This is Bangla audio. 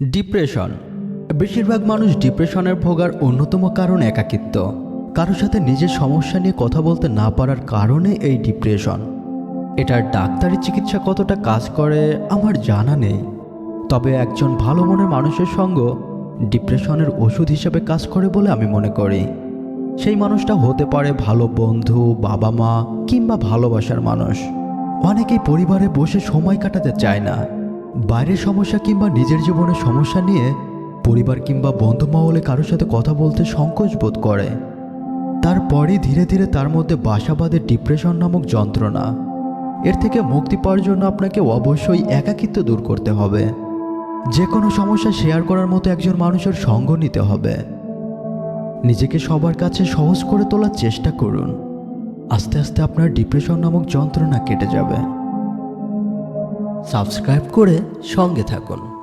ডিপ্রেশন। বেশিরভাগ মানুষ ডিপ্রেশনের ভোগার অন্যতম কারণ একাকিত্ব। কারোর সাথে নিজের সমস্যা নিয়ে কথা বলতে না পারার কারণে এই ডিপ্রেশন। এটার ডাক্তারি চিকিৎসা কতটা কাজ করে আমার জানা নেই, তবে একজন ভালো মনের মানুষের সঙ্গ ডিপ্রেশনের ওষুধ হিসেবে কাজ করে বলে আমি মনে করি। সেই মানুষটা হতে পারে ভালো বন্ধু, বাবা মা কিংবা ভালোবাসার মানুষ। অনেকেই পরিবারে বসে সময় কাটাতে চায় না, বাইরের সমস্যা কিংবা নিজের জীবনের সমস্যা নিয়ে পরিবার কিংবা বন্ধু মহলে কারোর সাথে কথা বলতে সংকোচ বোধ করে। তারপরই ধীরে ধীরে তার মধ্যে বাসা বাঁধে ডিপ্রেশন নামক যন্ত্রণা। এর থেকে মুক্তি পাওয়ার জন্য আপনাকে অবশ্যই একাকিত্ব দূর করতে হবে। যে কোনো সমস্যা শেয়ার করার মতো একজন মানুষের সঙ্গ নিতে হবে। নিজেকে সবার কাছে সহজ করে তোলার চেষ্টা করুন। আস্তে আস্তে আপনার ডিপ্রেশন নামক যন্ত্রণা কেটে যাবে। সাবস্ক্রাইব করে সঙ্গে থাকুন।